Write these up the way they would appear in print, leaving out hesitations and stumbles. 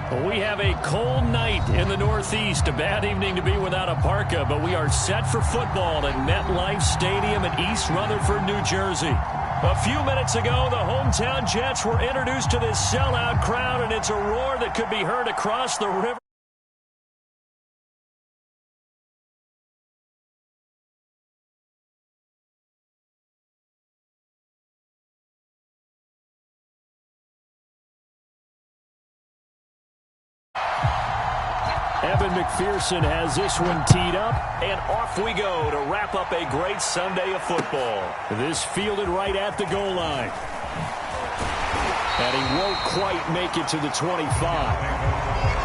We have a cold night in the Northeast. A bad evening to be without a parka, but we are set for football at MetLife Stadium in East Rutherford, New Jersey. A few minutes ago, the hometown Jets were introduced to this sellout crowd, and it's a roar that could be heard across the river. Evan McPherson has this one teed up, and off we go to wrap up a great Sunday of football. This fielded right at the goal line. And he won't quite make it to the 25.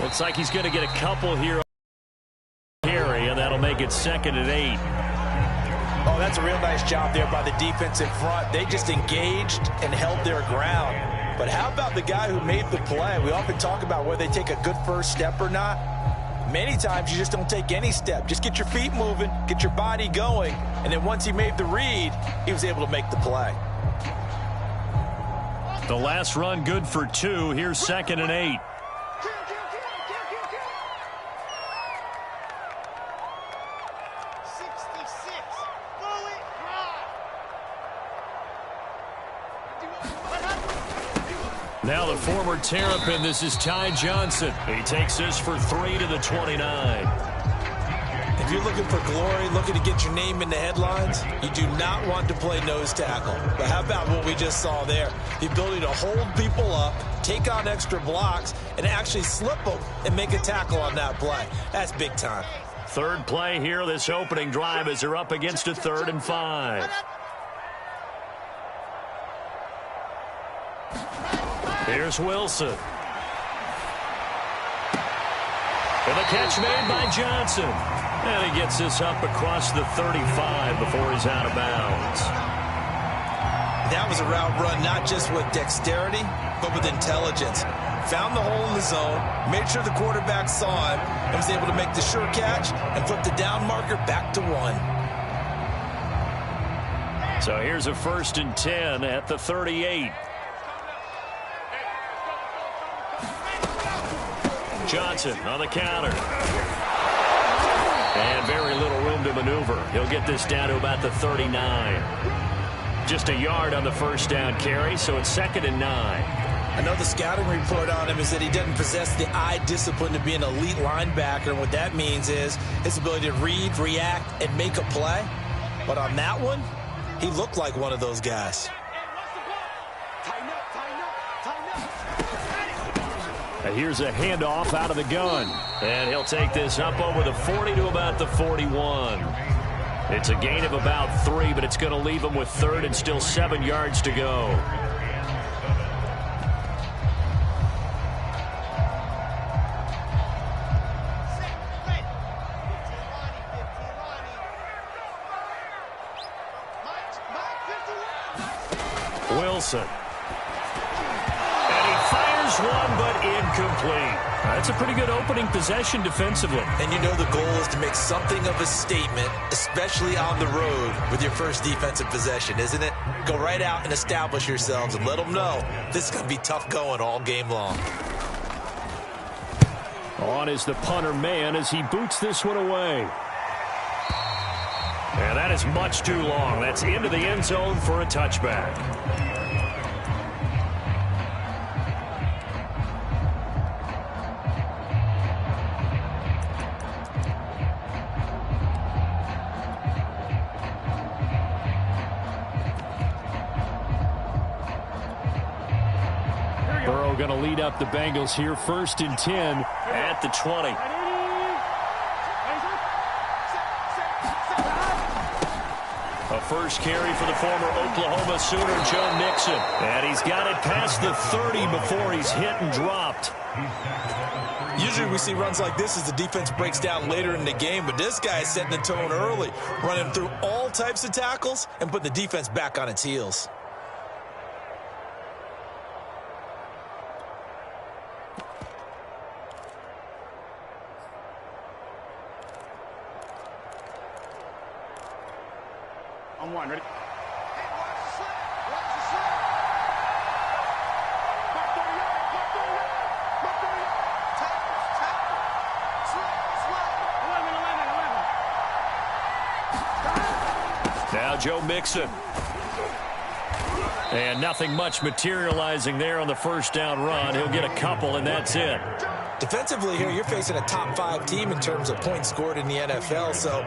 Looks like he's going to get a couple here, and that'll make it 2nd and 8. Oh, that's a real nice job there by the defense in front. They just engaged and held their ground. But how about the guy who made the play? We often talk about whether they take a good first step or not. Many times you just don't take any step. Just get your feet moving, get your body going, and then once he made the read, he was able to make the play. The last run good for 2. Here's 2nd and 8. Now the former Terrapin, this is Ty Johnson. He takes this for 3 to the 29. If you're looking for glory, looking to get your name in the headlines, you do not want to play nose tackle. But how about what we just saw there? The ability to hold people up, take on extra blocks, and actually slip them and make a tackle on that play. That's big time. Third play here, this opening drive, as they're up against a 3rd and 5. Here's Wilson. And the catch made by Johnson. And he gets this up across the 35 before he's out of bounds. That was a route run not just with dexterity, but with intelligence. Found the hole in the zone, made sure the quarterback saw him, and was able to make the sure catch and flip the down marker back to 1. So here's a 1st and 10 at the 38. Johnson on the counter. And very little room to maneuver. He'll get this down to about the 39. Just a yard on the first down carry, so it's 2nd and 9. I know the scouting report on him is that he doesn't possess the eye discipline to be an elite linebacker. And what that means is his ability to read, react, and make a play. But on that one, he looked like one of those guys. Here's a handoff out of the gun. And he'll take this up over the 40 to about the 41. It's a gain of about 3, but it's going to leave him with 3rd and still 7 yards to go. Wilson. One, but incomplete. That's a pretty good opening possession defensively. And you know the goal is to make something of a statement, especially on the road with your first defensive possession, isn't it? Go right out and establish yourselves and let them know this is going to be tough going all game long. On is the punter man as he boots this one away. And that is much too long. That's into the end zone for a touchback. Going to lead up the Bengals here, 1st and 10 at the 20. A first carry for the former Oklahoma Sooner, Joe Mixon. And he's got it past the 30 before he's hit and dropped. Usually we see runs like this as the defense breaks down later in the game, but this guy is setting the tone early, running through all types of tackles and putting the defense back on its heels. On one, ready? Now Joe Mixon. And nothing much materializing there on the first down run. He'll get a couple, and that's it. Defensively here, you're facing a top-5 team in terms of points scored in the NFL. So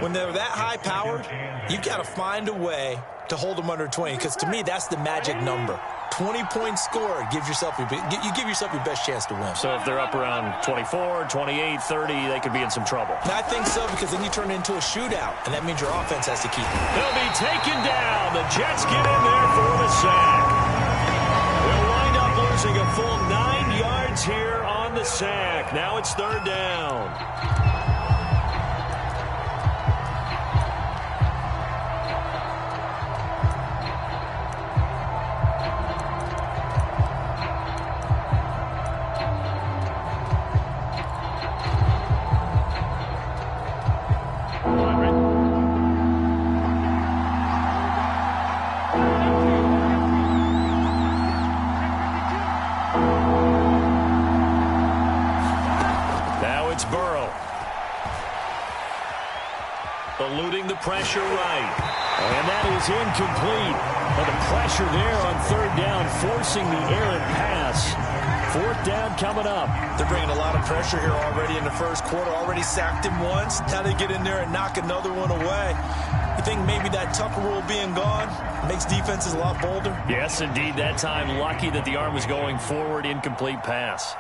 when they're that high-powered, you've got to find a way to hold them under 20, because to me, that's the magic number. 20 points scored, you give yourself your best chance to win. So if they're up around 24, 28, 30, they could be in some trouble. And I think so, because then you turn it into a shootout, and that means your offense has to keep it. They'll be taken down. The Jets get in there for the sack. They'll wind up losing a full 9 yards here on the sack. Now it's third down. Eluding the pressure right. And that is incomplete. And the pressure there on third down, forcing the errant pass. Fourth down coming up. They're bringing a lot of pressure here already in the first quarter. Already sacked him once. Now they get in there and knock another one away. You think maybe that Tucker rule being gone makes defenses a lot bolder? Yes, indeed. That time, lucky that the arm was going forward. Incomplete pass.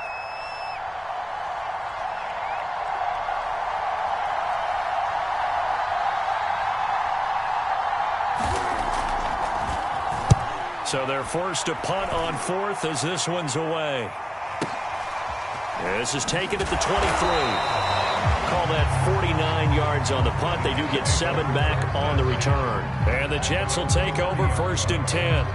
So they're forced to punt on fourth as this one's away. This is taken at the 23. Call that 49 yards on the punt. They do get 7 back on the return. And the Jets will take over first and 10.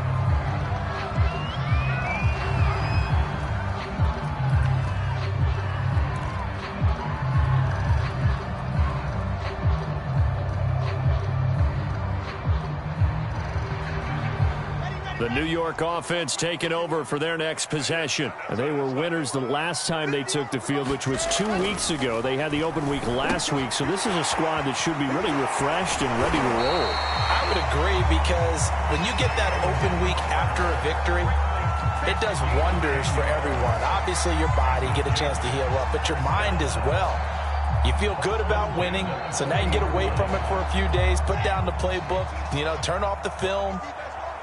The New York offense taking over for their next possession. And they were winners the last time they took the field, which was 2 weeks ago. They had the open week last week, so this is a squad that should be really refreshed and ready to roll. I would agree, because when you get that open week after a victory, it does wonders for everyone. Obviously, your body get a chance to heal up, but your mind as well. You feel good about winning, so now you can get away from it for a few days, put down the playbook, turn off the film.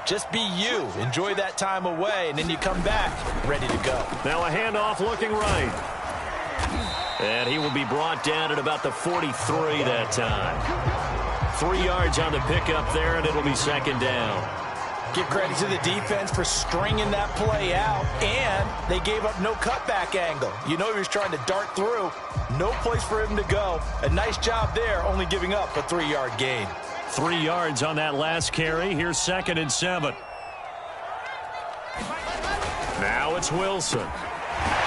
Just be you. Enjoy that time away, and then you come back ready to go. Now a handoff looking right. And he will be brought down at about the 43 that time. 3 yards on the pickup there, and it'll be second down. Give credit to the defense for stringing that play out, and they gave up no cutback angle. He was trying to dart through. No place for him to go. A nice job there, only giving up a 3-yard gain. 3 yards on that last carry. Here's second and 7. Now it's Wilson.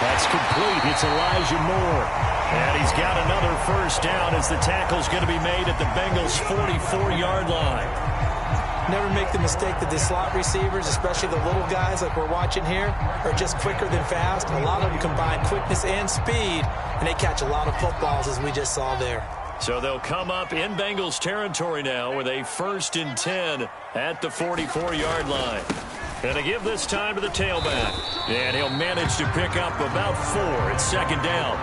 That's complete. It's Elijah Moore. And he's got another first down as the tackle's going to be made at the Bengals' 44-yard line. Never make the mistake that the slot receivers, especially the little guys like we're watching here, are just quicker than fast. A lot of them combine quickness and speed, and they catch a lot of footballs, as we just saw there. So they'll come up in Bengals territory now with a 1st and 10 at the 44-yard line. And to give this time to the tailback. And he'll manage to pick up about 4. It's second down.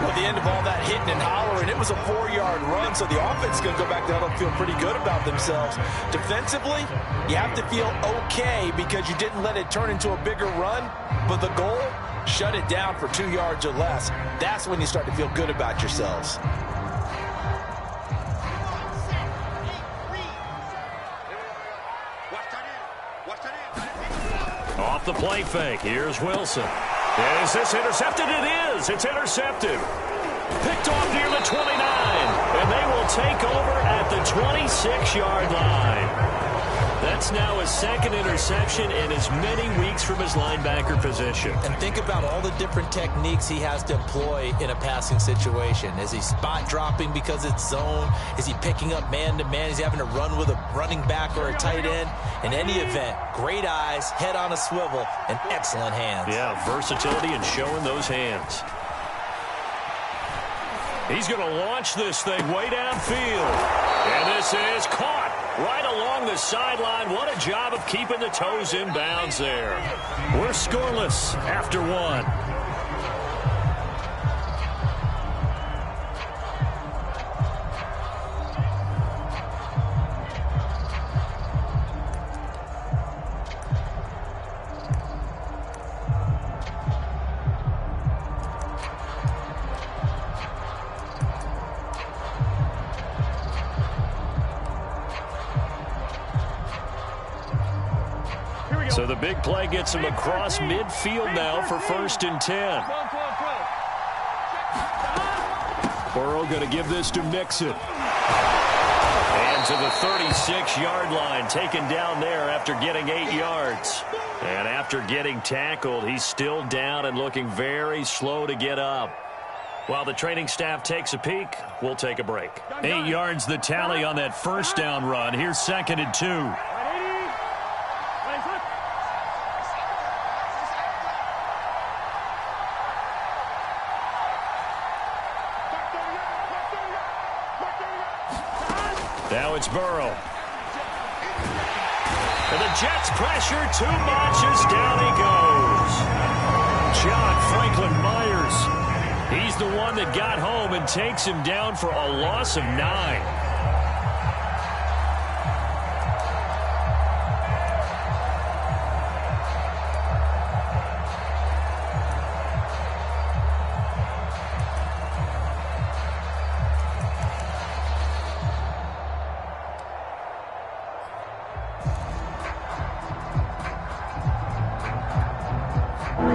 Well, at the end of all that hitting and hollering, it was a 4-yard run, so the offense is going to go back down and feel pretty good about themselves. Defensively, you have to feel okay because you didn't let it turn into a bigger run, but the goal, shut it down for 2 yards or less. That's when you start to feel good about yourselves. Off the play fake, here's Wilson. Is this intercepted? It is. It's intercepted. Picked off near the 29. And they will take over at the 26-yard line. That's now his second interception in as many weeks from his linebacker position. And think about all the different techniques he has to employ in a passing situation. Is he spot dropping because it's zone? Is he picking up man-to-man? Is he having to run with a running back or a tight end? In any event, great eyes, head on a swivel, and excellent hands. Yeah, versatility and showing those hands. He's going to launch this thing way downfield. And this is caught right along the sideline. What a job of keeping the toes in bounds there. We're scoreless after one. So the big play gets him across midfield now for 1st and 10. Burrow going to give this to Mixon. And to the 36-yard line, taken down there after getting 8 yards. And after getting tackled, he's still down and looking very slow to get up. While the training staff takes a peek, we'll take a break. 8 yards the tally on that first down run. Here's 2nd and 2. Now it's Burrow. And the Jets pressure too much as down he goes. John Franklin Myers. He's the one that got home and takes him down for a loss of 9.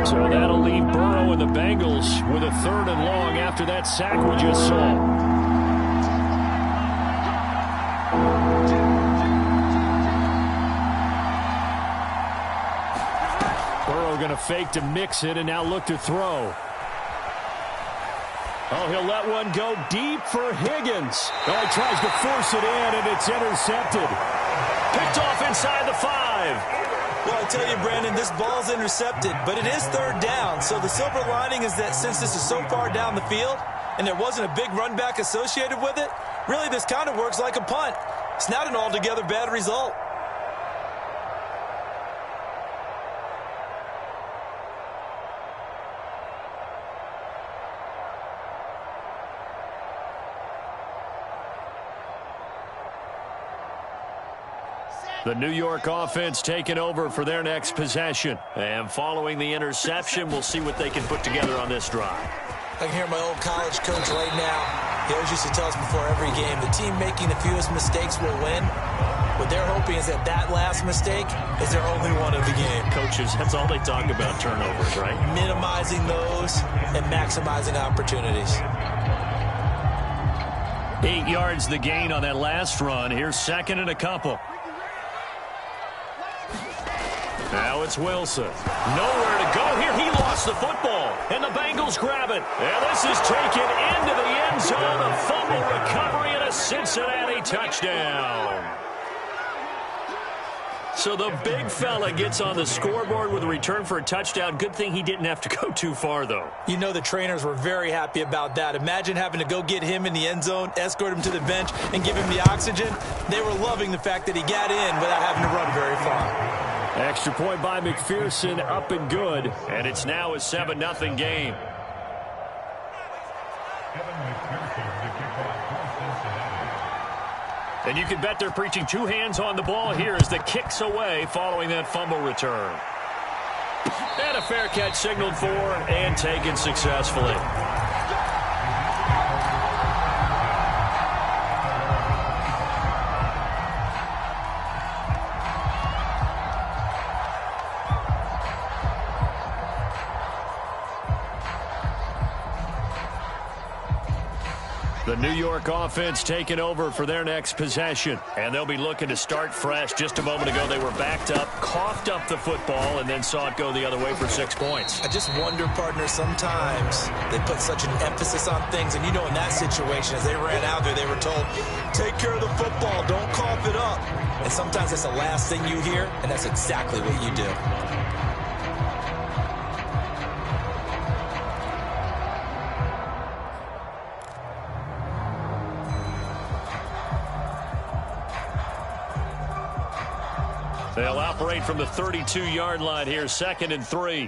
So that'll leave Burrow and the Bengals with a 3rd and long after that sack we just saw. Burrow going to fake to mix it and now look to throw. Oh, he'll let one go deep for Higgins. Oh, he tries to force it in, and it's intercepted. Picked off inside the 5. Well, I tell you, Brandon, this ball's intercepted, but it is 3rd down. So the silver lining is that since this is so far down the field and there wasn't a big run back associated with it, really this kind of works like a punt. It's not an altogether bad result. The New York offense taking over for their next possession. And following the interception, we'll see what they can put together on this drive. I can hear my old college coach right now. He always used to tell us before every game, the team making the fewest mistakes will win. What they're hoping is that that last mistake is their only one of the game. Coaches, that's all they talk about, turnovers, right? Minimizing those and maximizing opportunities. 8 yards the gain on that last run. Here's 2nd and a couple. Now it's Wilson. Nowhere to go here. He lost the football. And the Bengals grab it. And this is taken into the end zone. A fumble recovery and a Cincinnati touchdown. So the big fella gets on the scoreboard with a return for a touchdown. Good thing he didn't have to go too far, though. You know the trainers were very happy about that. Imagine having to go get him in the end zone, escort him to the bench, and give him the oxygen. They were loving the fact that he got in without having to run very far. Extra point by McPherson, up and good. And it's now a 7-0 game. And you can bet they're preaching 2 hands on the ball here as the kick's away following that fumble return. And a fair catch signaled for and taken successfully. The New York offense taking over for their next possession. And they'll be looking to start fresh. Just a moment ago, they were backed up, coughed up the football, and then saw it go the other way for 6 points. I just wonder, partner, sometimes they put such an emphasis on things. And, you know, in that situation, as they ran out there, they were told, take care of the football, don't cough it up. And sometimes that's the last thing you hear, and that's exactly what you do. They'll operate from the 32-yard line here, 2nd and 3.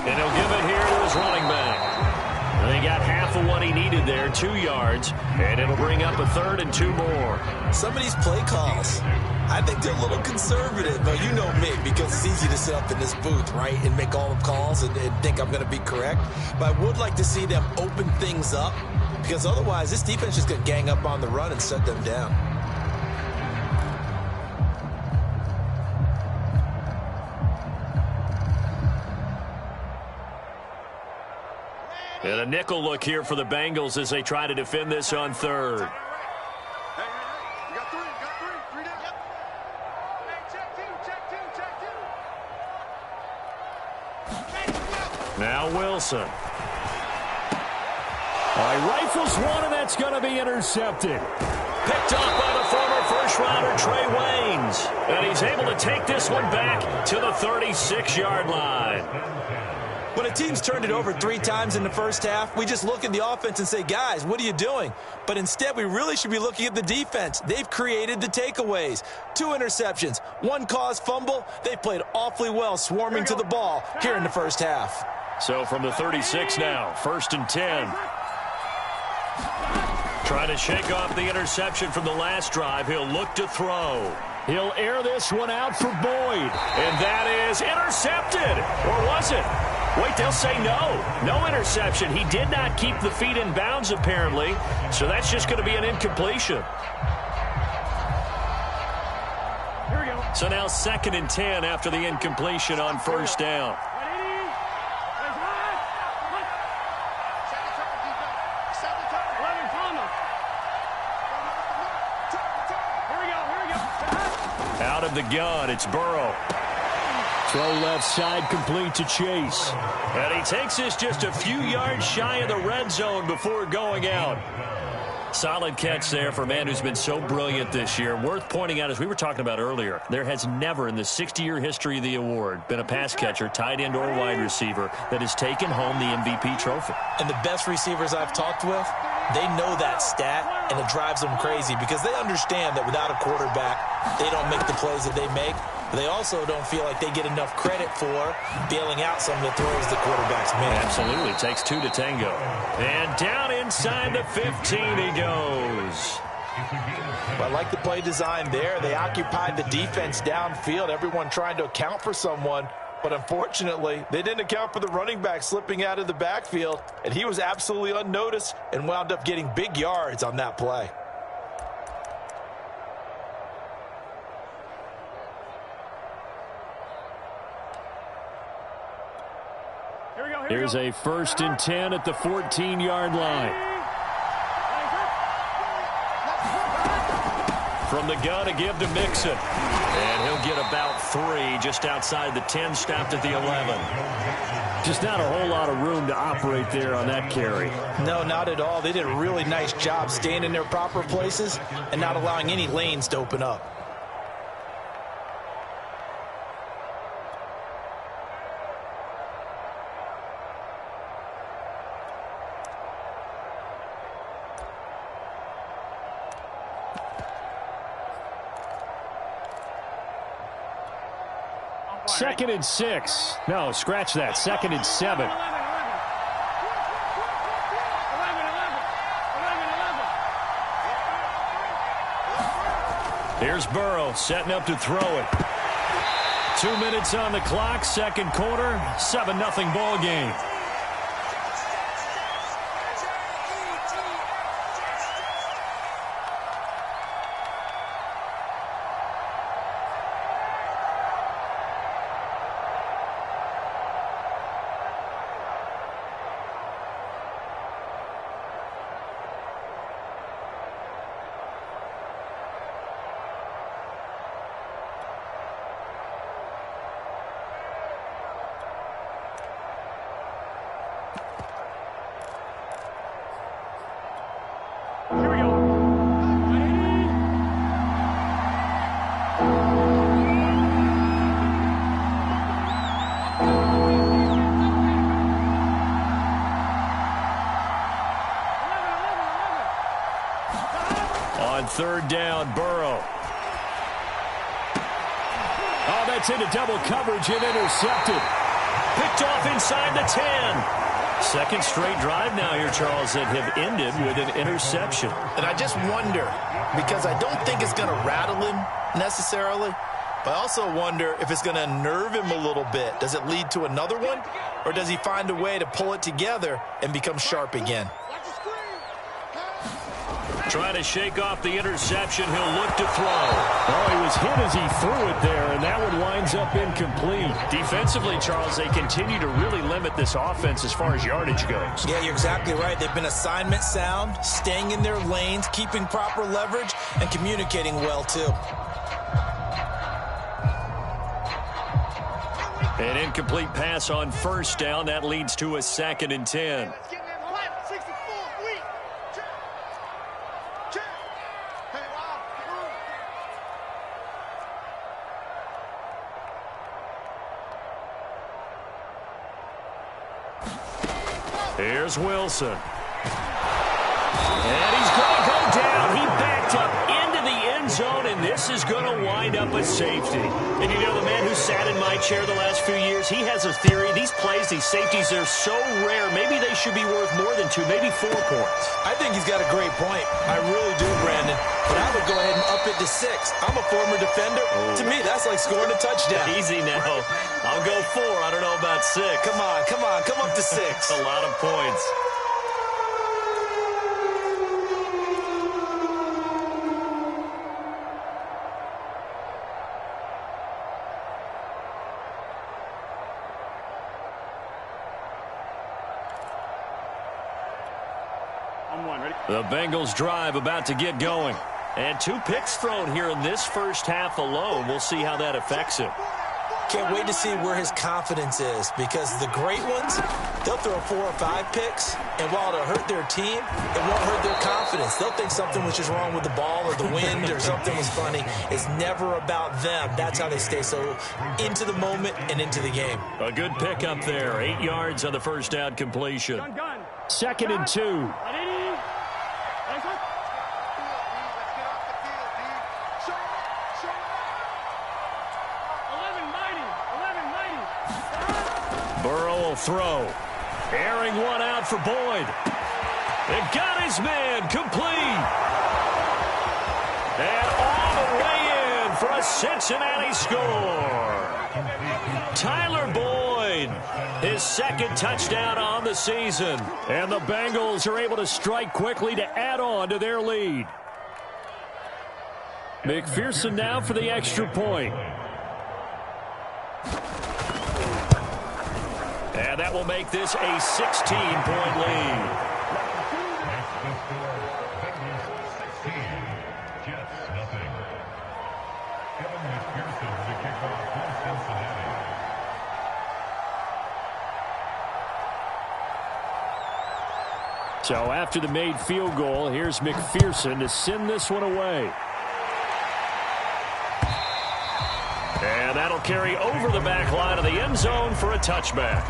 And he'll give it here to his running back. They got half of what he needed there, 2 yards, and it'll bring up a 3rd and 2 more. Some of these play calls, I think they're a little conservative, but you know me, because it's easy to sit up in this booth, right, and make all the calls and think I'm going to be correct. But I would like to see them open things up, because otherwise this defense is going to gang up on the run and shut them down. And a nickel look here for the Bengals as they try to defend this on 3rd. Now Wilson. All right, rifles one, and that's going to be intercepted. Picked off by the former first-rounder Trey Waynes. And he's able to take this one back to the 36-yard line. When a team's turned it over 3 times in the first half, we just look at the offense and say, guys, what are you doing? But instead, we really should be looking at the defense. They've created the takeaways. 2 interceptions, 1 caused fumble. They played awfully well swarming to the ball here in the first half. So from the 36 now, 1st and 10. Trying to shake off the interception from the last drive. He'll look to throw. He'll air this one out for Boyd. And that is intercepted. Or was it? Wait, they'll say no. No interception. He did not keep the feet in bounds, apparently. So that's just going to be an incompletion. Here we go. So now 2nd and 10 after the incompletion on 1st down. Out of the gun, it's Burrow. Throw left side, complete to Chase. And he takes this just a few yards shy of the red zone before going out. Solid catch there for a man who's been so brilliant this year. Worth pointing out, as we were talking about earlier, there has never in the 60-year history of the award been a pass catcher, tight end, or wide receiver that has taken home the MVP trophy. And the best receivers I've talked with, they know that stat, and it drives them crazy because they understand that without a quarterback, they don't make the plays that they make. But they also don't feel like they get enough credit for bailing out some of the throws the quarterbacks make. Absolutely. It takes 2 to tango. And down inside the 15 he goes. I like the play design there. They occupied the defense downfield, everyone trying to account for someone. But unfortunately, they didn't account for the running back slipping out of the backfield, and he was absolutely unnoticed and wound up getting big yards on that play. Here's a 1st and 10 at the 14-yard line. From the gun, a give to Mixon. And he'll get about 3 just outside the 10, stopped at the 11. Just not a whole lot of room to operate there on that carry. No, not at all. They did a really nice job staying in their proper places and not allowing any lanes to open up. Second and 6. No, scratch that. 2nd and 7. Here's Burrow setting up to throw it. 2 minutes on the clock, 2nd quarter, 7-0 ball game. third down, Burrow. Oh, that's into double coverage and intercepted. Picked off inside the 10. Second straight drive now here, Charles, that have ended with an interception. And I just wonder, because I don't think it's going to rattle him necessarily, but I also wonder if it's going to unnerve him a little bit. Does it lead to another one, or does he find a way to pull it together and become sharp again? Trying to shake off the interception. He'll look to throw. Oh, he was hit as he threw it there, and that one winds up incomplete. Defensively, Charles, they continue to really limit this offense as far as yardage goes. Yeah, you're exactly right. They've been assignment sound, staying in their lanes, keeping proper leverage, and communicating well, too. An incomplete pass on first down. That leads to a 2nd and 10. Here's Wilson. And he's going to go down. He backed up into the end zone, and this is going to wind up a safety. And you know, the man who sat in my chair the last few years, he has a theory. These plays, these safeties, they're so rare. Maybe they should be worth more than 2, maybe 4 points. I think he's got a great point. I really do, Brandon. But I would go ahead and up it to 6. I'm a former defender. Oh. To me, that's like scoring a touchdown. Easy now. I'll go 4. I don't know about 6. Come on. Come up to 6. A lot of points. The Bengals drive about to get going. And 2 picks thrown here in this first half alone. We'll see how that affects him. Can't wait to see where his confidence is, because the great ones, they'll throw 4 or 5 picks, and while it'll hurt their team, it won't hurt their confidence. They'll think something was just wrong with the ball or the wind or something was funny. It's never about them. That's how they stay so into the moment and into the game. A good pick up there. 8 yards on the first down completion. 2nd and 2. Burrow will throw. Airing one out for Boyd. It got his man complete. And all the way in for a Cincinnati score. Tyler Boyd, his 2nd touchdown on the season. And the Bengals are able to strike quickly to add on to their lead. McPherson now for the extra point. And that will make this a 16-point lead. So after the made field goal, here's McPherson to send this one away. And that'll carry over the back line of the end zone for a touchback.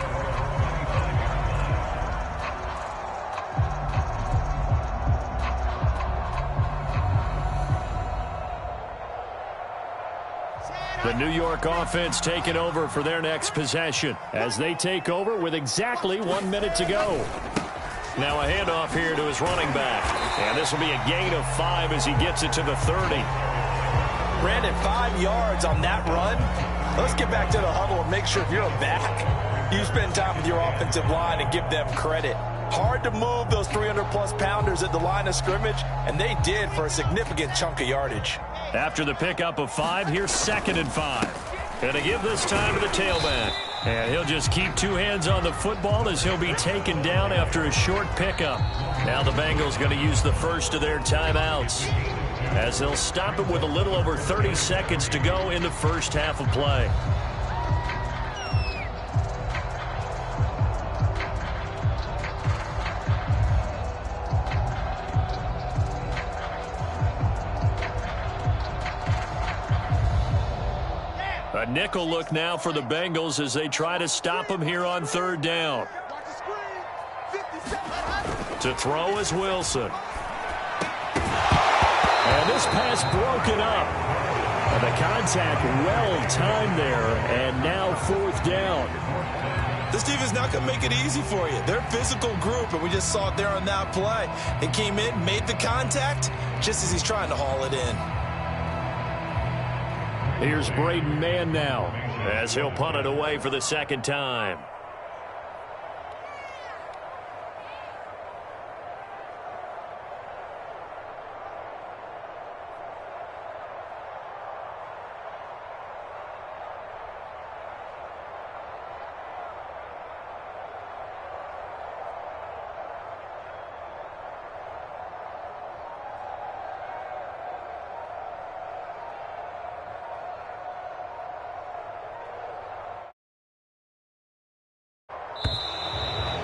The New York offense taking over for their next possession as they take over with exactly 1 minute to go. Now a handoff here to his running back. And this will be a gain of 5 as he gets it to the 30. Brandon, 5 yards on that run. Let's get back to the huddle and make sure if you're a back, you spend time with your offensive line and give them credit. Hard to move those 300-plus pounders at the line of scrimmage, and they did for a significant chunk of yardage. After the pickup of 5, here's 2nd and 5. And to give this time to the tailback. And he'll just keep 2 hands on the football as he'll be taken down after a short pickup. Now the Bengals going to use the first of their timeouts, as they'll stop it with a little over 30 seconds to go in the first half of play. A nickel look now for the Bengals as they try to stop him here on 3rd down. To throw is Wilson. And this pass broken up. And the contact well-timed there, and now 4th down. This defense not going to make it easy for you. They're a physical group, and we just saw it there on that play. They came in, made the contact, just as he's trying to haul it in. Here's Braden Mann now, as he'll punt it away for the 2nd time.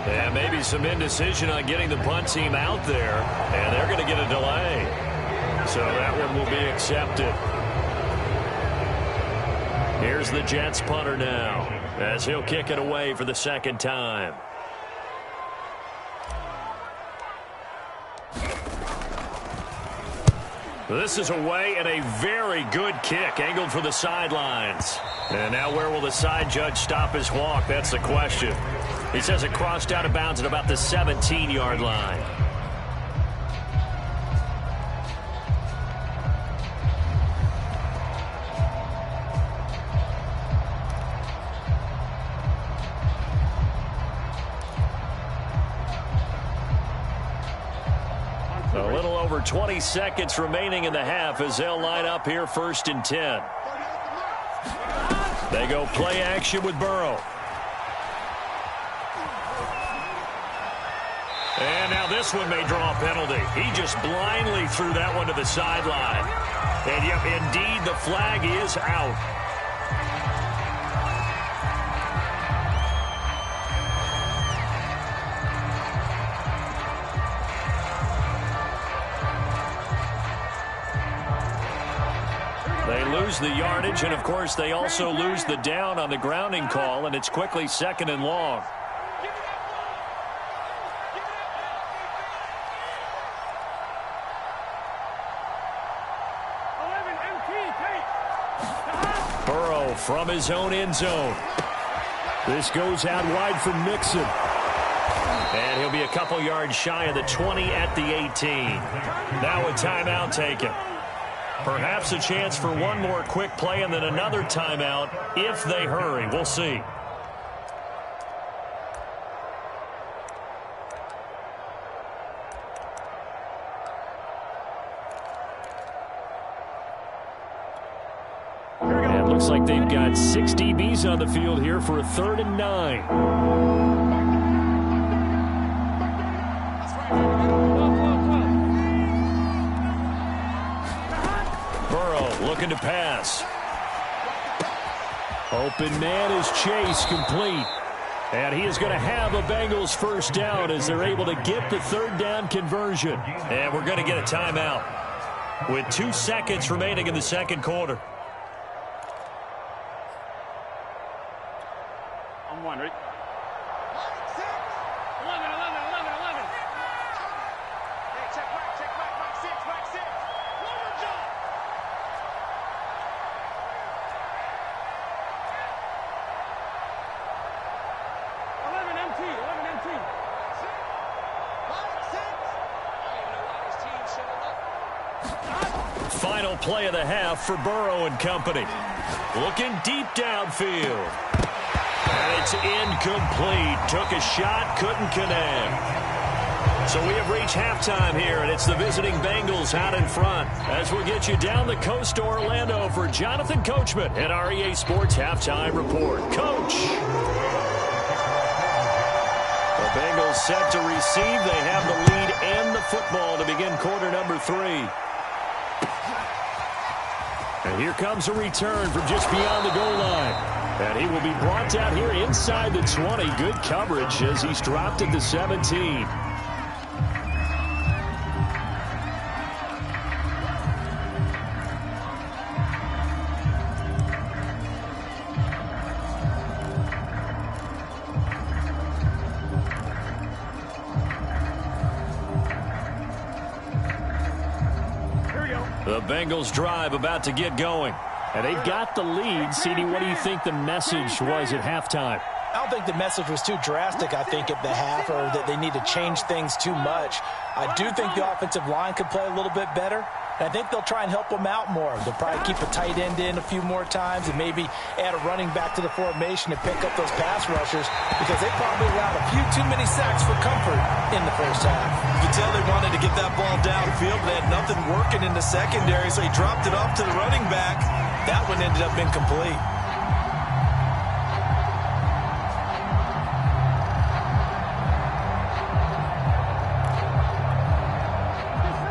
And maybe some indecision on getting the punt team out there, and they're going to get a delay. So that one will be accepted. Here's the Jets punter now, as he'll kick it away for the 2nd time. This is away, and a very good kick, angled for the sidelines. And now where will the side judge stop his walk? That's the question. He says it crossed out of bounds at about the 17-yard line. A little over 20 seconds remaining in the half as they'll line up here 1st and 10. They go play action with Burrow. And now this one may draw a penalty. He just blindly threw that one to the sideline. And yep, indeed, the flag is out. They lose the yardage, and of course they also lose the down on the grounding call, and it's quickly 2nd and long. Burrow from his own end zone. This goes out wide for Mixon. And he'll be a couple yards shy of the 20 at the 18. Now a timeout taken. Perhaps a chance for one more quick play and then another timeout if they hurry. We'll see. And it looks like they've got 6 DBs on the field here for a 3rd and 9. Looking to pass. Open man is Chase, complete. And he is going to have a Bengals 1st down as they're able to get the 3rd down conversion. And we're going to get a timeout with 2 seconds remaining in the 2nd quarter. I'm wondering. 11. Hey, check back, 6. Final play of the half for Burrow and company. Looking deep downfield. And it's incomplete. Took a shot, couldn't connect. So we have reached halftime here, and it's the visiting Bengals out in front. As we'll get you down the coast to Orlando for Jonathan Coachman at our EA Sports Halftime Report. Coach! The Bengals set to receive. They have the lead and the football to begin quarter number 3. And here comes a return from just beyond the goal line. And he will be brought down here inside the 20. Good coverage as he's dropped at the 17. Here we go. The Bengals drive about to get going. And they've got the lead. CD, what do you think the message was at halftime? I don't think the message was too drastic, I think, at the half, or that they need to change things too much. I do think the offensive line could play a little bit better. And I think they'll try and help them out more. They'll probably keep a tight end in a few more times and maybe add a running back to the formation to pick up those pass rushers, because they probably allowed a few too many sacks for comfort in the first half. You could tell they wanted to get that ball downfield, but they had nothing working in the secondary, so he dropped it off to the running back. That one ended up incomplete.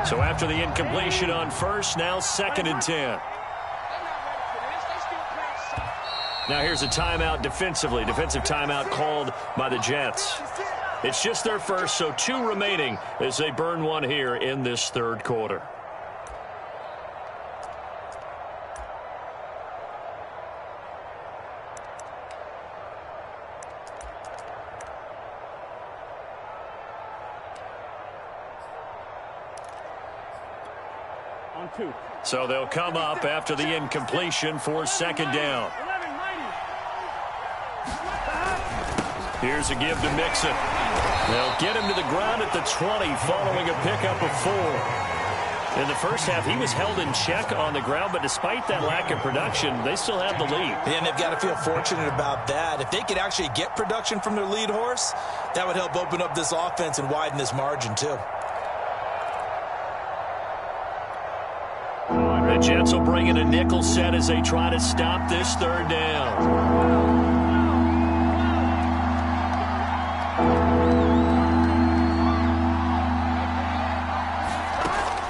So after the incompletion on first, now 2nd and 10. Now here's a timeout defensively. Defensive timeout called by the Jets. It's just their first, so 2 remaining as they burn one here in this third quarter. So they'll come up after the incompletion for 2nd down. Here's a give to Mixon. They'll get him to the ground at the 20 following a pickup of 4. In the first half, he was held in check on the ground, but despite that lack of production, they still have the lead. And they've got to feel fortunate about that. If they could actually get production from their lead horse, that would help open up this offense and widen this margin too. The Jets will bring in a nickel set as they try to stop this 3rd down.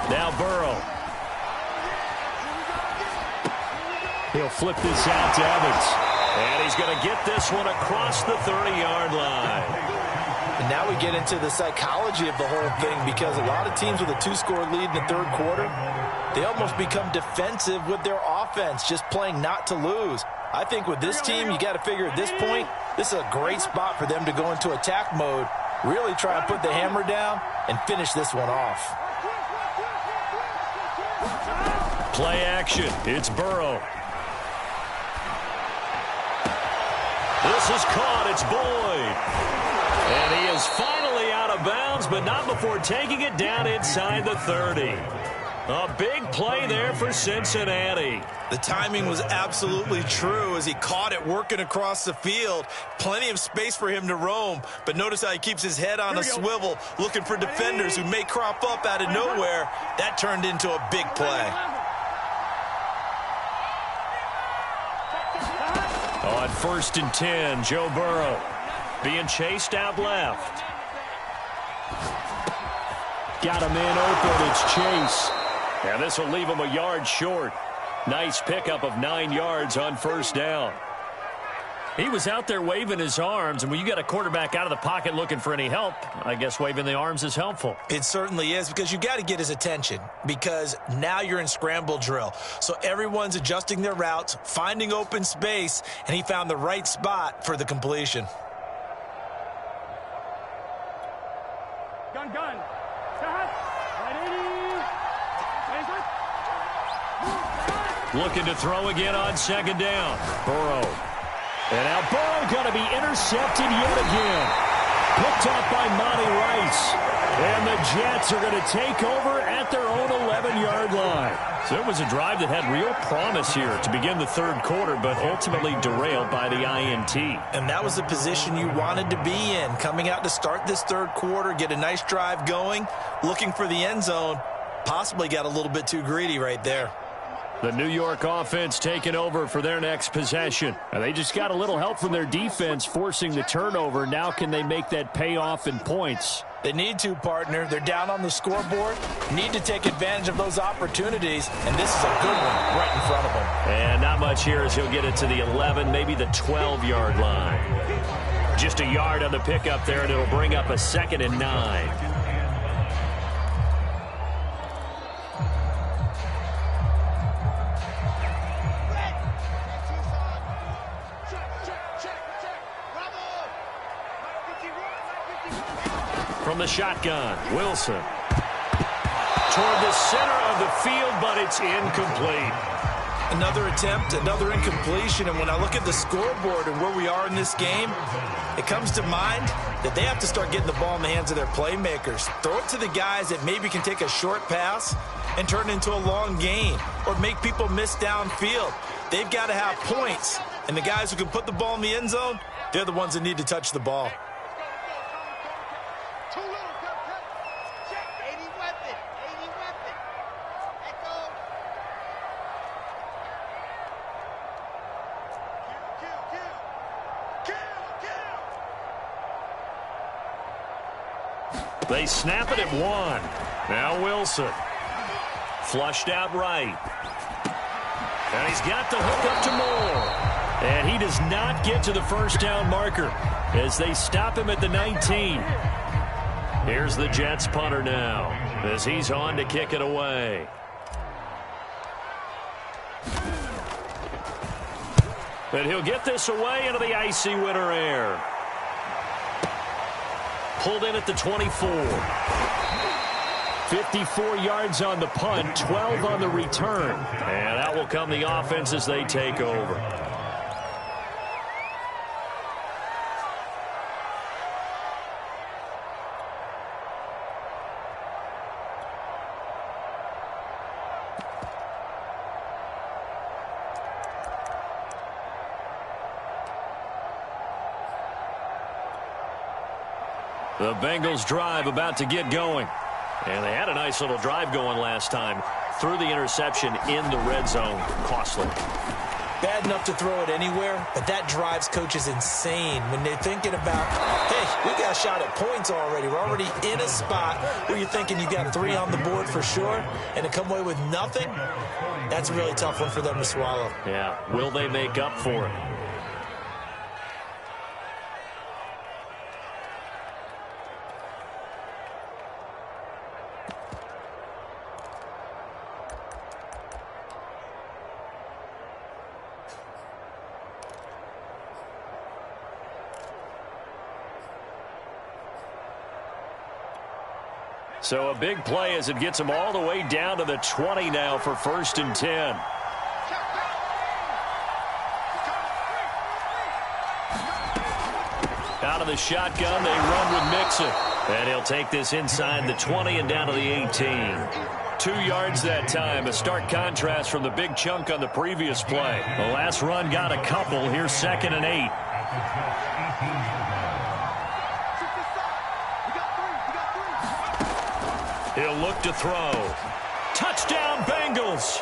Now Burrow. He'll flip this out to Evans. And he's going to get this one across the 30-yard line. And now we get into the psychology of the whole thing, because a lot of teams with a 2-score lead in the third quarter, they almost become defensive with their offense, just playing not to lose. I think with this team, you got to figure at this point, this is a great spot for them to go into attack mode, really try and put the hammer down and finish this one off. Play action. It's Burrow. This is caught. It's Boyd. And he is finally out of bounds, but not before taking it down inside the 30. A big play there for Cincinnati. The timing was absolutely true as he caught it working across the field. Plenty of space for him to roam, but notice how he keeps his head on a swivel, looking for defenders who may crop up out of nowhere. That turned into a big play. On 1st and 10, Joe Burrow being chased out left. Got him in open. It's Chase. And this will leave him a yard short. Nice pickup of 9 yards on 1st down. He was out there waving his arms, and when you got a quarterback out of the pocket looking for any help, I guess waving the arms is helpful. It certainly is, because you got to get his attention, because now you're in scramble drill. So everyone's adjusting their routes, finding open space, and he found the right spot for the completion. Gun. Looking to throw again on 2nd down. Burrow. And now Burrow going to be intercepted yet again. Picked up by Monty Rice. And the Jets are going to take over at their own 11-yard line. So it was a drive that had real promise here to begin the third quarter, but ultimately derailed by the INT. And that was the position you wanted to be in, coming out to start this third quarter, get a nice drive going, looking for the end zone. Possibly got a little bit too greedy right there. The New York offense taking over for their next possession. And they just got a little help from their defense forcing the turnover. Now can they make that pay off in points? They need to, partner. They're down on the scoreboard. Need to take advantage of those opportunities. And this is a good one right in front of them. And not much here as he'll get it to the 11, maybe the 12-yard line. Just a yard on the pickup there, and it'll bring up a 2nd and 9. From the shotgun, Wilson. toward the center of the field, but it's incomplete. Another attempt, another incompletion, and when I look at the scoreboard and where we are in this game, it comes to mind that they have to start getting the ball in the hands of their playmakers. Throw it to the guys that maybe can take a short pass and turn it into a long gain or make people miss downfield. They've got to have points, and the guys who can put the ball in the end zone, they're the ones that need to touch the ball. They snap it at 1. Now Wilson. Flushed out right. And he's got the hook up to Moore. And he does not get to the first down marker as they stop him at the 19. Here's the Jets punter now as he's on to kick it away. But he'll get this away into the icy winter air. Pulled in at the 24. 54 yards on the punt, 12 on the return. And that will come the offense as they take over. The Bengals drive about to get going. And they had a nice little drive going last time. Threw the interception in the red zone. Costly. Bad enough to throw it anywhere, but that drives coaches insane when they're thinking about, hey, we got a shot at points already. We're already in a spot where you're thinking you got 3 on the board for sure, and to come away with nothing, that's a really tough one for them to swallow. Yeah, will they make up for it? So a big play as it gets them all the way down to the 20 now for 1st and 10. Out of the shotgun, they run with Mixon. And he'll take this inside the 20 and down to the 18. 2 yards that time, a stark contrast from the big chunk on the previous play. The last run got a couple. Here's 2nd and 8. He'll look to throw. Touchdown, Bengals.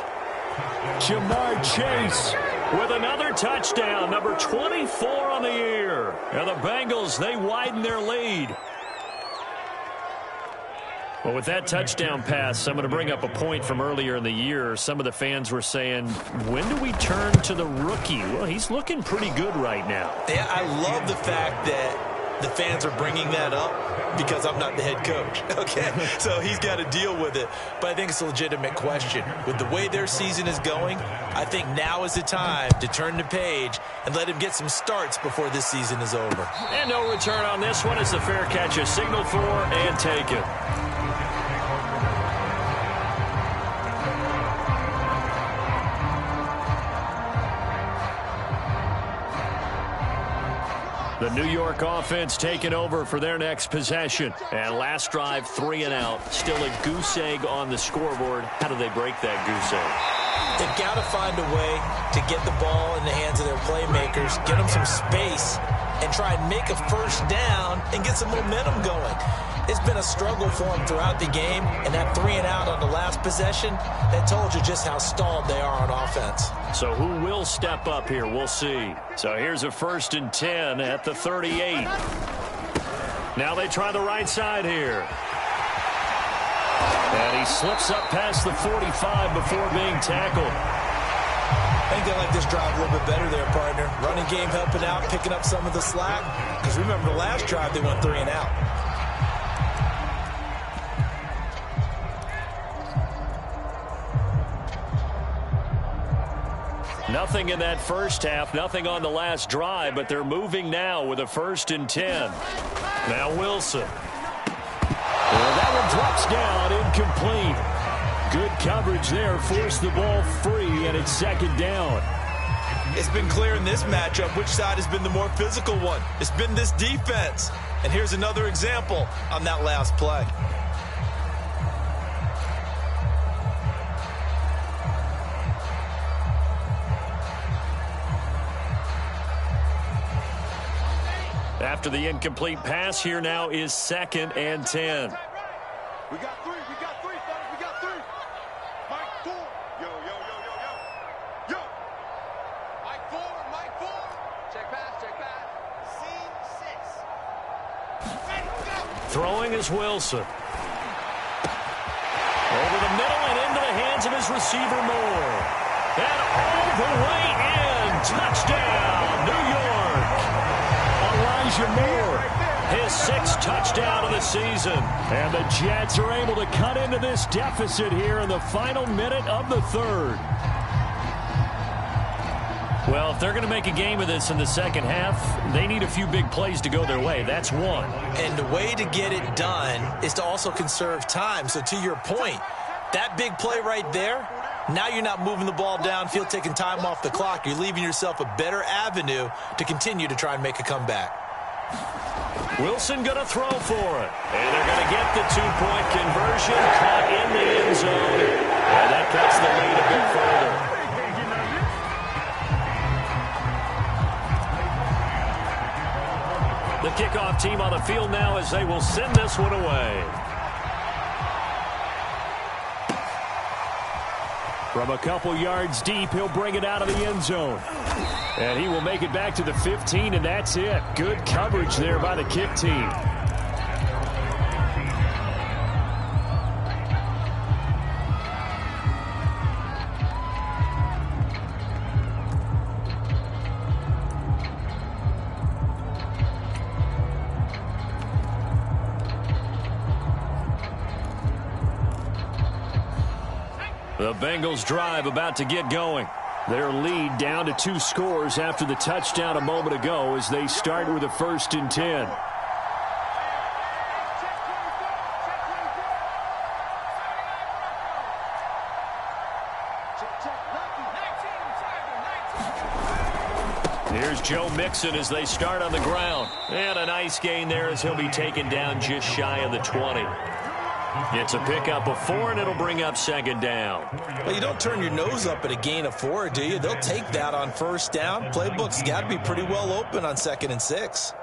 Jamar Chase with another touchdown, number 24 on the year. And the Bengals, they widen their lead. Well, with that touchdown pass, I'm going to bring up a point from earlier in the year. Some of the fans were saying, when do we turn to the rookie? Well, he's looking pretty good right now. Yeah, I love the fact that the fans are bringing that up because I'm not the head coach, okay? So he's got to deal with it. But I think it's a legitimate question. With the way their season is going, I think now is the time to turn the page and let him get some starts before this season is over. And no return on this one as the fair catch is signaled for and taken. The New York offense taking over for their next possession. And last drive, 3 and out. Still a goose egg on the scoreboard. How do they break that goose egg? They've got to find a way to get the ball in the hands of their playmakers, get them some space, and try and make a first down and get some momentum going. It's been a struggle for them throughout the game, and that 3 and out on the last possession, that told you just how stalled they are on offense. So who will step up here? We'll see. So here's a 1st and 10 at the 38. Now they try the right side here. And he slips up past the 45 before being tackled. I think they like this drive a little bit better there, partner. Running game helping out, picking up some of the slack. Because remember the last drive, they went 3 and out. Nothing in that first half, nothing on the last drive, but they're moving now with a 1st and 10. Now Wilson. Well, that one drops down, incomplete. Good coverage there. Forced the ball free, and it's second down. It's been clear in this matchup which side has been the more physical one. It's been this defense. And here's another example on that last play. After the incomplete pass, here now is 2nd and 10. We got three, fellas, we got three. Mike 4. Yo. Yo. Mike 4. Check pass. Scene 6. Ready, go. Throwing is Wilson. Over the middle and into the hands of his receiver, Moore. And all the way in. Touchdown, New York. Elijah Moore, his 6th touchdown of the season. And the Jets are able to cut into this deficit here in the final minute of the 3rd. Well, if they're going to make a game of this in the second half, they need a few big plays to go their way. That's one. And the way to get it done is to also conserve time. So to your point, that big play right there, now you're not moving the ball downfield, taking time off the clock. You're leaving yourself a better avenue to continue to try and make a comeback. Wilson going to throw for it. And they're going to get the 2-point conversion, caught in the end zone. And that cuts the lead a bit further. The kickoff team on the field now as they will send this one away. From a couple yards deep, he'll bring it out of the end zone. And he will make it back to the 15, and that's it. Good coverage there by the kick team. The Bengals drive about to get going. Their lead down to 2 scores after the touchdown a moment ago as they start with a 1st and 10. Here's Joe Mixon as they start on the ground. And a nice gain there as he'll be taken down just shy of the 20. It's a pickup of 4, and it'll bring up 2nd down. Well, you don't turn your nose up at a gain of 4, do you? They'll take that on 1st down. Playbook's got to be pretty well open on 2nd and 6.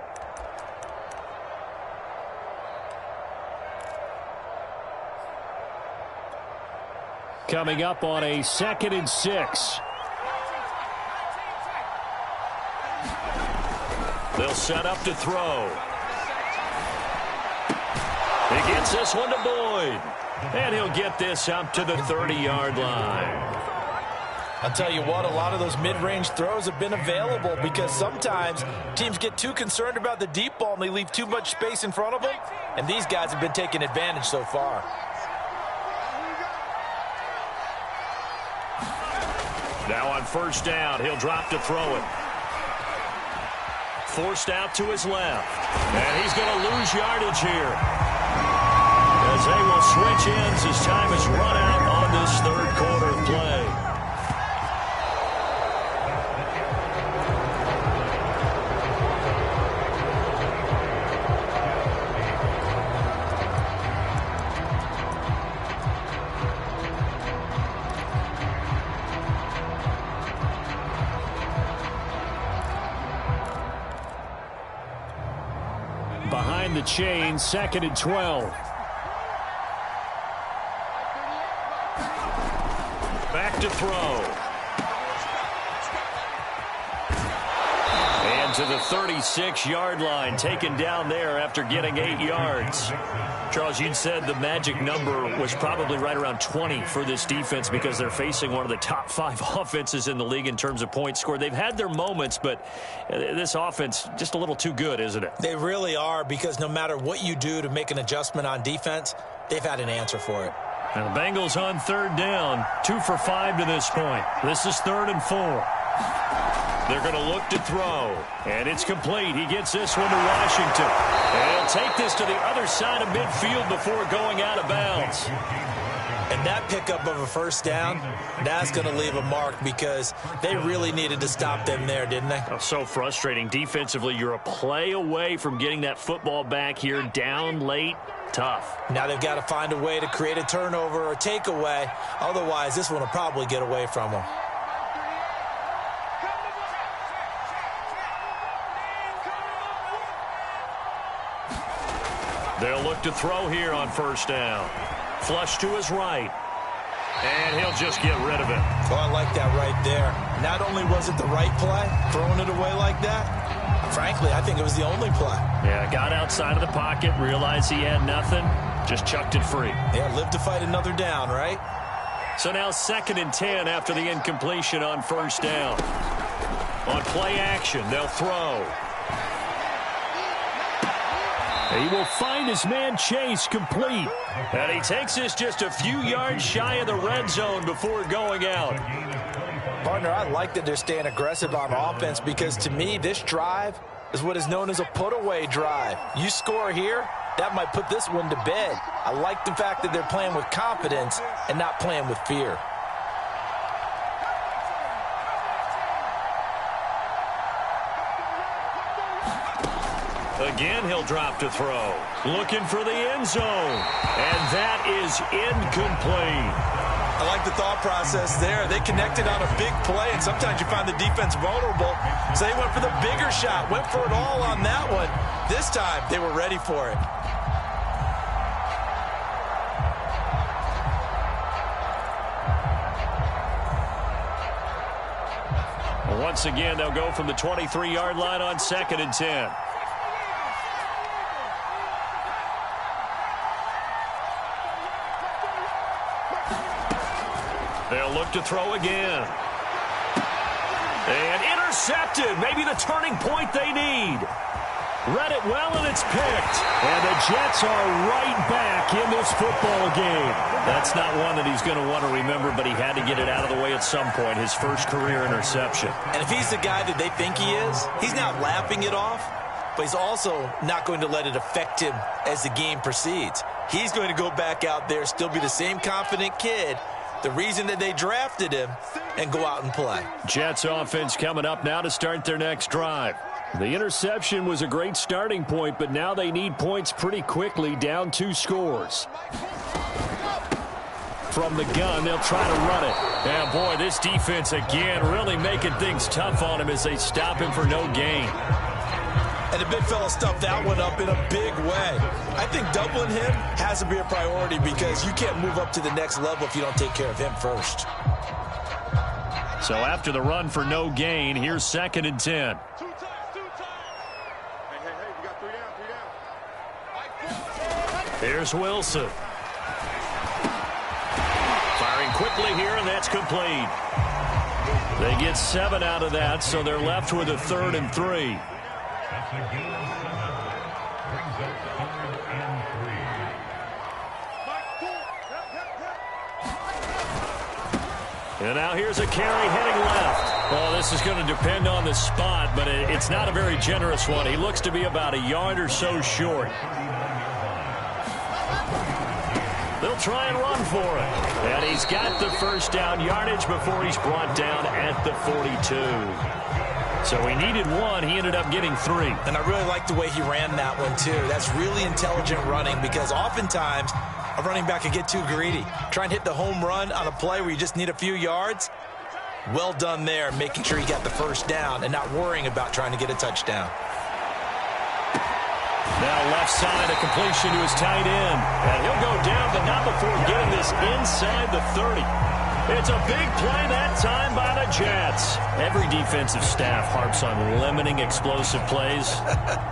Coming up on a 2nd and 6. They'll set up to throw. He gets this one to Boyd. And he'll get this up to the 30-yard line. I'll tell you what, a lot of those mid-range throws have been available because sometimes teams get too concerned about the deep ball and they leave too much space in front of them. And these guys have been taking advantage so far. Now on 1st down, he'll drop to throw it. Forced out to his left. And he's going to lose yardage here. As they will switch ends as time is run out on this 3rd quarter play. Behind the chain, 2nd and 12. Back to throw. And to the 36-yard line, taken down there after getting 8 yards. Charles, you'd said the magic number was probably right around 20 for this defense because they're facing one of the top 5 offenses in the league in terms of points scored. They've had their moments, but this offense just a little too good, isn't it? They really are, because no matter what you do to make an adjustment on defense, they've had an answer for it. And the Bengals on 3rd down, 2 for 5 to this point. This is 3rd and 4. They're going to look to throw, and it's complete. He gets this one to Washington. And he'll take this to the other side of midfield before going out of bounds. And that pickup of a first down, that's going to leave a mark because they really needed to stop them there, didn't they? Oh, so frustrating. Defensively, you're a play away from getting that football back here. Down late, tough. Now they've got to find a way to create a turnover or takeaway. Otherwise, this one will probably get away from them. They'll look to throw here on first down. Flush to his right. And he'll just get rid of it. Oh, I like that right there. Not only was it the right play, throwing it away like that, frankly, I think it was the only play. Yeah, got outside of the pocket, realized he had nothing, just chucked it free. Yeah, live to fight another down, right? So now 2nd and 10 after the incompletion on first down. On play action, they'll throw. He will find his man Chase complete. And he takes this just a few yards shy of the red zone before going out. Partner, I like that they're staying aggressive on offense because to me, this drive is what is known as a put-away drive. You score here, that might put this one to bed. I like the fact that they're playing with confidence and not playing with fear. Again, he'll drop to throw. Looking for the end zone. And that is incomplete. I like the thought process there. They connected on a big play, and sometimes you find the defense vulnerable. So they went for the bigger shot, went for it all on that one. This time, they were ready for it. Once again, they'll go from the 23-yard line on 2nd and 10. They'll look to throw again. And intercepted. Maybe the turning point they need. Read it well, and it's picked. And the Jets are right back in this football game. That's not one that he's going to want to remember, but he had to get it out of the way at some point. His first career interception. And if he's the guy that they think he is, he's not laughing it off, but he's also not going to let it affect him as the game proceeds. He's going to go back out there, still be the same confident kid, the reason that they drafted him, and go out and play. Jets offense coming up now to start their next drive. The interception was a great starting point, but now they need points pretty quickly, down 2 scores. From the gun, they'll try to run it. And boy, this defense again really making things tough on him as they stop him for no gain. And the big fella stuffed that one up in a big way. I think doubling him has to be a priority because you can't move up to the next level if you don't take care of him first. So after the run for no gain, here's 2nd and 10. Here's Wilson. Firing quickly here, and that's complete. They get 7 out of that, so they're left with a 3rd and 3. And now here's a carry heading left. Well, this is going to depend on the spot, but it's not a very generous one. He looks to be about a yard or so short. They'll try and run for it. And he's got the first down yardage before he's brought down at the 42. So he needed 1. He ended up getting 3. And I really like the way he ran that one, too. That's really intelligent running because oftentimes a running back can get too greedy. Try and hit the home run on a play where you just need a few yards. Well done there, making sure he got the first down and not worrying about trying to get a touchdown. Now left side, a completion to his tight end. And he'll go down, but not before getting this inside the 30. It's a big play that time by the Jets. Every defensive staff harps on limiting explosive plays.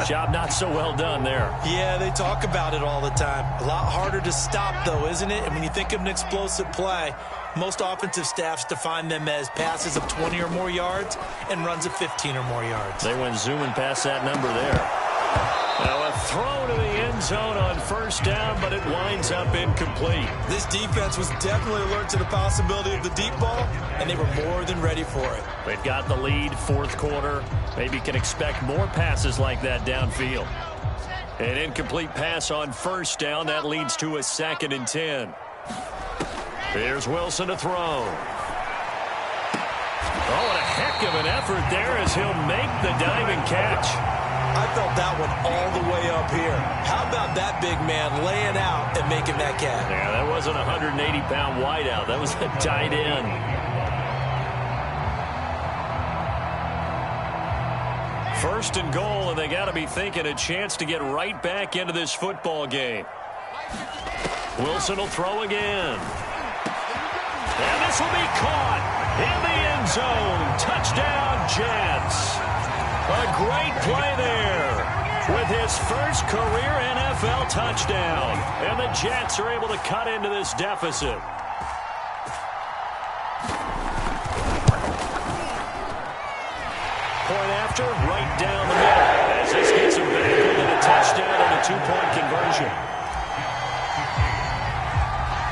Job not so well done there. Yeah, they talk about it all the time. A lot harder to stop, though, isn't it? And when you think of an explosive play, most offensive staffs define them as passes of 20 or more yards and runs of 15 or more yards. They went zooming past that number there. Now a throw to the end zone on first down, but it winds up incomplete. This defense was definitely alert to the possibility of the deep ball, and they were more than ready for it. They've got the lead, 4th quarter. Maybe can expect more passes like that downfield. An incomplete pass on first down. That leads to a 2nd and 10. Here's Wilson to throw. Oh, and a heck of an effort there as he'll make the diving catch. I felt that one all the way up here. How about that big man laying out and making that catch? Yeah, that wasn't a 180-pound wideout. That was a tight end. First and goal, and they got to be thinking a chance to get right back into this football game. Wilson will throw again. And this will be caught in the end zone. Touchdown, Jets. A great play there with his first career NFL touchdown. And the Jets are able to cut into this deficit. Point after, right down the middle. As this gets him back within a touchdown and a two-point conversion.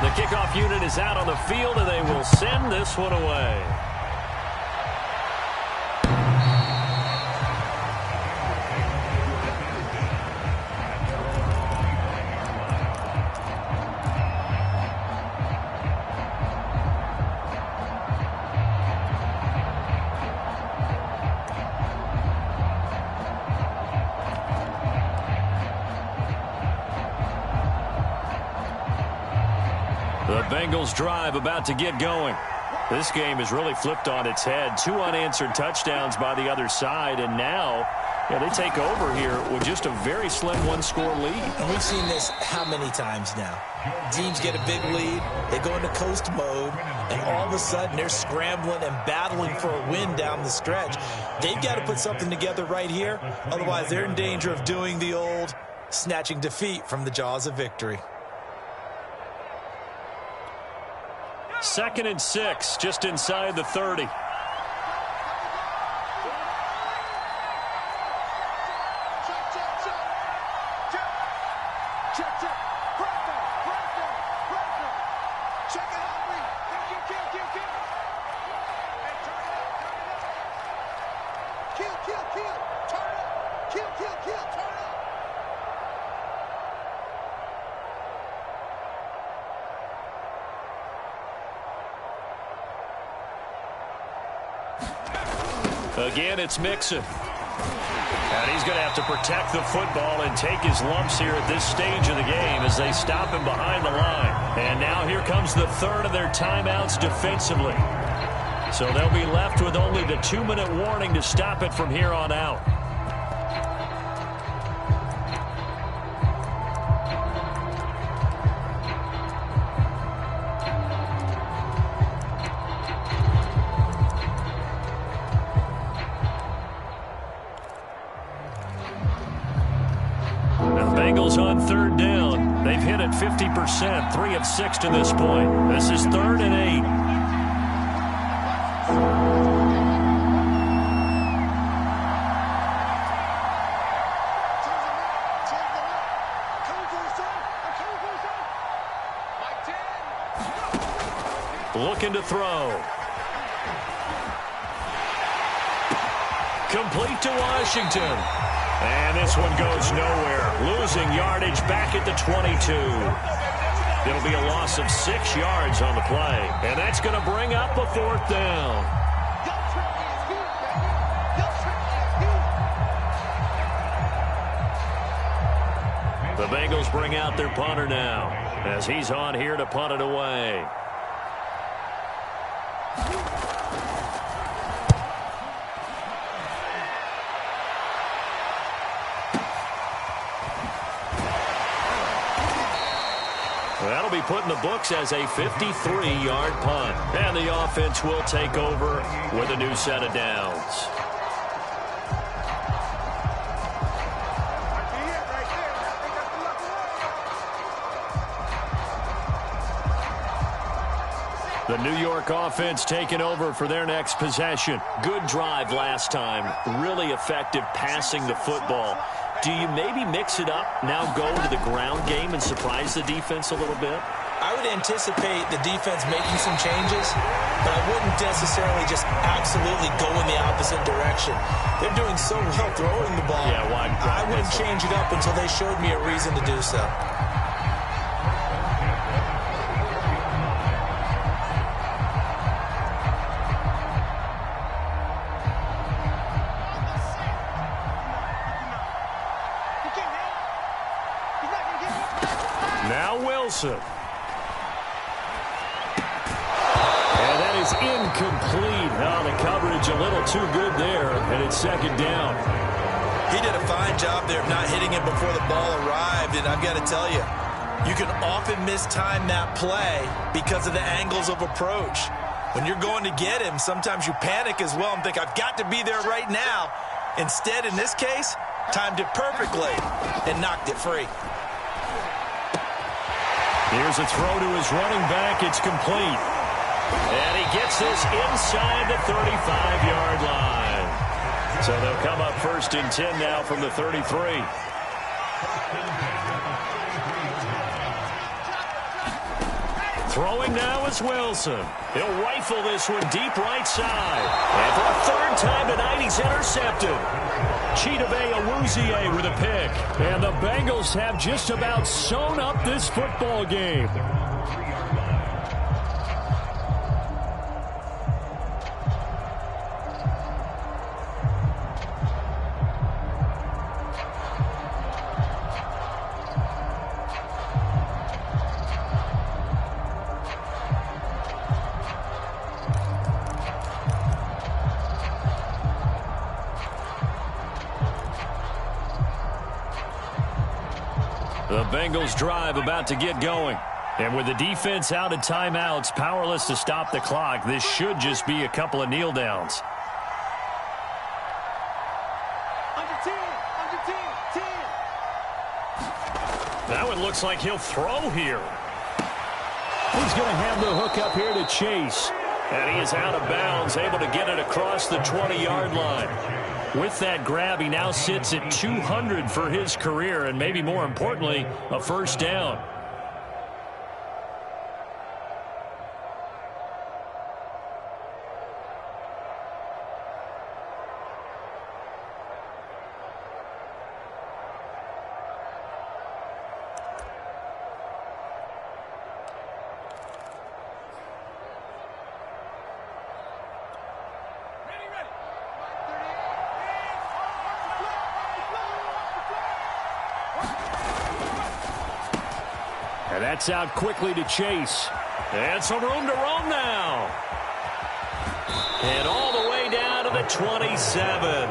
The kickoff unit is out on the field, and they will send this one away. The Bengals drive about to get going. This game is really flipped on its head. 2 unanswered touchdowns by the other side, and now they take over here with just a very slim one-score lead. And we've seen this how many times now? Teams get a big lead, they go into coast mode, and all of a sudden they're scrambling and battling for a win down the stretch. They've got to put something together right here, otherwise they're in danger of doing the old snatching defeat from the jaws of victory. 2nd and 6, just inside the 30. Again, it's Mixon. And he's going to have to protect the football and take his lumps here at this stage of the game as they stop him behind the line. And now here comes the third of their timeouts defensively. So they'll be left with only the 2-minute warning to stop it from here on out. Bengals on 3rd down. They've hit it 50%, 3 of 6 to this point. This is 3rd and 8. Looking to throw. Complete to Washington. And this one goes nowhere. Losing yardage back at the 22. It'll be a loss of 6 yards on the play. And that's going to bring up a 4th down. The Bengals bring out their punter now as he's on here to punt it away. That'll be put in the books as a 53-yard punt. And the offense will take over with a new set of downs. The New York offense taking over for their next possession. Good drive last time. Really effective passing the football. Do you maybe mix it up, now go to the ground game and surprise the defense a little bit? I would anticipate the defense making some changes, but I wouldn't necessarily just absolutely go in the opposite direction. They're doing so well throwing the ball. Yeah, I wouldn't change it up until they showed me a reason to do so. Now Wilson. And that is incomplete. Now the coverage a little too good there, and it's second down. He did a fine job there of not hitting it before the ball arrived, and I've got to tell you, you can often mistime that play because of the angles of approach. When you're going to get him, sometimes you panic as well and think, I've got to be there right now. Instead, in this case, timed it perfectly and knocked it free. Here's a throw to his running back. It's complete. And he gets this inside the 35-yard line. So they'll come up first and 10 now from the 33. Throwing now is Wilson. He'll rifle this one deep right side. And for a third time tonight, he's intercepted. Chidobe Awuzie with a pick. And the Bengals have just about sewn up this football game. The Bengals drive about to get going. And with the defense out of timeouts, powerless to stop the clock, this should just be a couple of kneel downs. Under 10, under 10, 10. That one looks like he'll throw here. He's going to have the hook up here to Chase. And he is out of bounds, able to get it across the 20-yard line. With that grab, he now sits at 200 for his career, and maybe more importantly, a first down. And that's out quickly to Chase. And some room to roam now. And all the way down to the 27.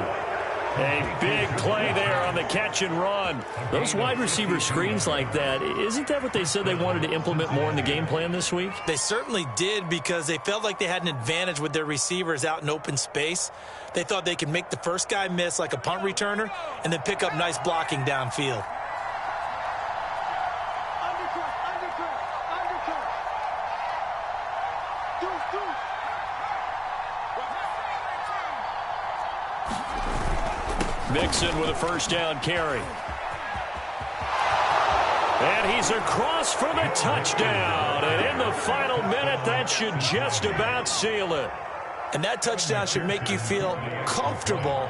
A big play there on the catch and run. Those wide receiver screens like that, isn't that what they said they wanted to implement more in the game plan this week? They certainly did, because they felt like they had an advantage with their receivers out in open space. They thought they could make the first guy miss like a punt returner and then pick up nice blocking downfield. Mixon with a first down carry. And he's across for the touchdown. And in the final minute, that should just about seal it. And that touchdown should make you feel comfortable.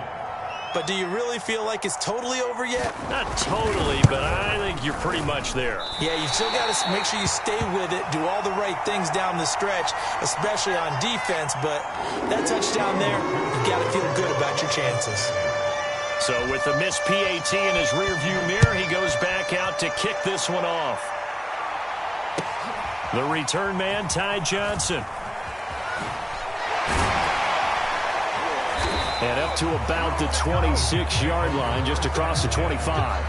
But do you really feel like it's totally over yet? Not totally, but I think you're pretty much there. Yeah, you still got to make sure you stay with it, do all the right things down the stretch, especially on defense. But that touchdown there, you got to feel good about your chances. So with the missed PAT in his rearview mirror, he goes back out to kick this one off. The return man, Ty Johnson. And up to about the 26-yard line, just across the 25.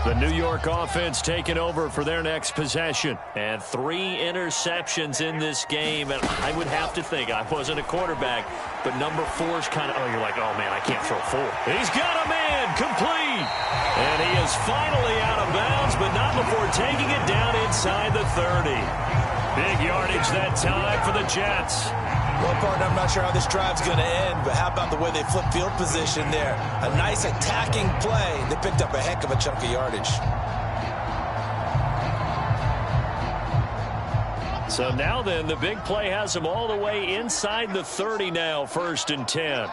The New York offense taking over for their next possession. And 3 interceptions in this game. And I would have to think, I wasn't a quarterback, but number 4's kind of, you're like, oh, man, I can't throw 4. He's got a man, complete. And he is finally out of bounds, but not before taking it down inside the 30. Big yardage that time for the Jets. Well, partner, I'm not sure how this drive's going to end, but how about the way they flip field position there? A nice attacking play. They picked up a heck of a chunk of yardage. So now then, the big play has them all the way inside the 30 now, 1st and 10.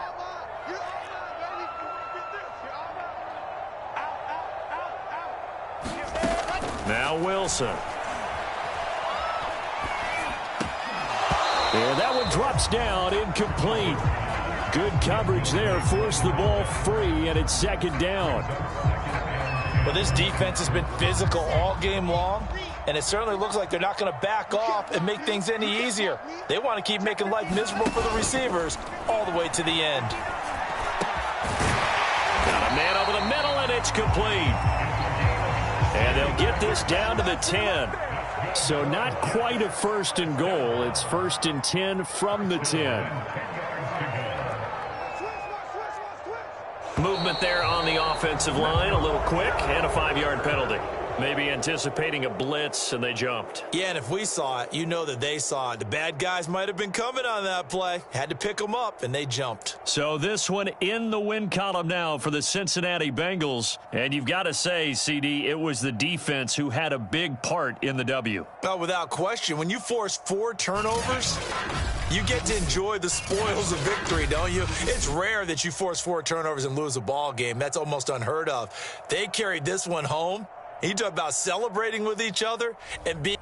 Now Wilson. And that one drops down, incomplete. Good coverage there, forced the ball free, and it's second down. Well, this defense has been physical all game long, and it certainly looks like they're not going to back off and make things any easier. They want to keep making life miserable for the receivers all the way to the end. Got a man over the middle, and it's complete. And they'll get this down to the 10. So not quite a first and goal. It's first and 10 from the 10. Movement there on the offensive line, a little quick, and a 5-yard penalty. Maybe anticipating a blitz, and they jumped. Yeah, and if we saw it, you know that they saw it. The bad guys might have been coming on that play. Had to pick them up, and they jumped. So this one in the win column now for the Cincinnati Bengals. And you've got to say, CD, it was the defense who had a big part in the W. Oh, without question. When you force 4 turnovers, you get to enjoy the spoils of victory, don't you? It's rare that you force 4 turnovers and lose a ball game. That's almost unheard of. They carried this one home. You talk about celebrating with each other and being